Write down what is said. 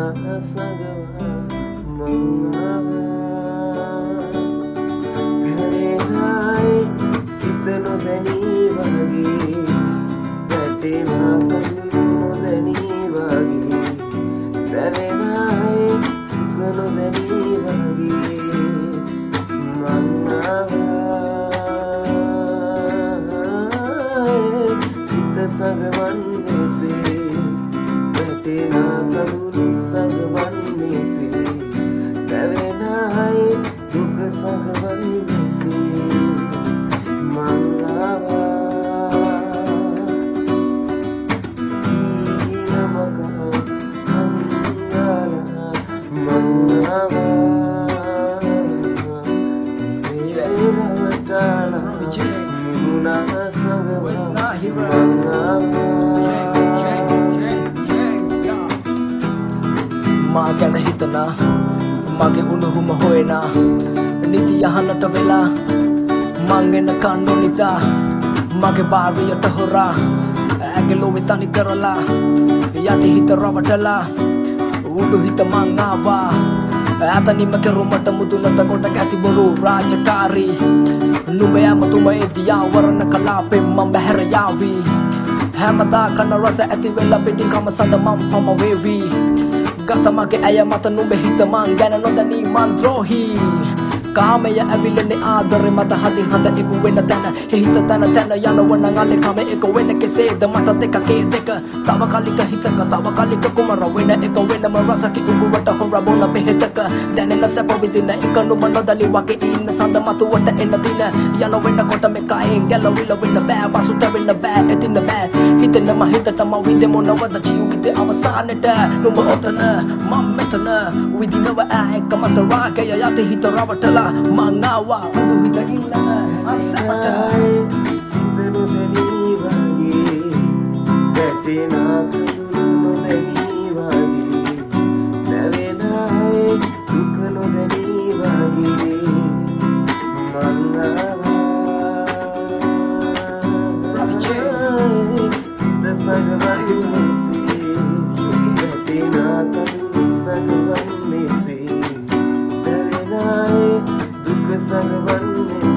සගවා මංආවා සිත නොදැනී වගේ වැටෙනා කඳුළු නොදැනී වගේ දැවෙනායි දුක නොදැනී වගේ මංආවා සිත සගවන්නේසේ වැටෙනා කඳුළු සගවන්නේසේ දැවෙනායි දුක සගවන්නේසේ මා ගැන හිතනා මගේ උණුහුම හොයනා නිති යහනට වෙලා මං එනකන් නොනිතා මගේ භාවයට හොරා ඇගේ ලොවේ තනි කරලා යටි හිත රවටලා උඩු හිත මං ආවා ඇතනිම කෙරුමට මුදුනට කොට කැසිබොරු රාජකාරී නුඹයම තුමේ දියාවරණ කලාපෙන් මං බැහැර යාවී හැමදා කන රස ඇති වෙලා පිටින් කම සඳ මං පම වේවී ගත මගේ ඇය මත නුඹේ හිත මං ගැන නොදැනී මං ද්‍රෝහී කාමය ඇවිලෙන්නේ ආදරේ මත හදින් හඳ එකු වෙන තැන හිත තැන තැන යනවන අලේ කම එක වෙන කෙසේද මට දෙකකේ දෙක තව කලික හිතක තව කලික කුමර වෙන එක වෙනම රසකි උගුවට හොර බොන බෙහෙතක දැනෙන සැප විඳින එක නුඹ නොදලි වගේ ඉන්න සඳ මතුවට එන්න දින යන වෙනකොට මේ කයෙන් ගැලවිල වෙන්න බෑ පසුත වෙන්න බෑ එතින්න බෑ හිතෙනම හිතටම විඳෙමු නවද ජීවිතේ අවසානෙට නුඹ ඔතන මම මෙතන විඳිනව ඇක මත රාගය යටි හිත රවටලා මංආවා උඩු හිත ඉල්ලන අසපට සිත නොදැනී වගේ වැටෙනා කඳුළු නොදැනී වගේ දැවෙනායි දුක නොදැනී වගේ මංආවා සිත සගවන්නේසේ වැටෙනා කඳුළු සගවන්නේසේ දැවෙනායි දුක සගවන්නේසේ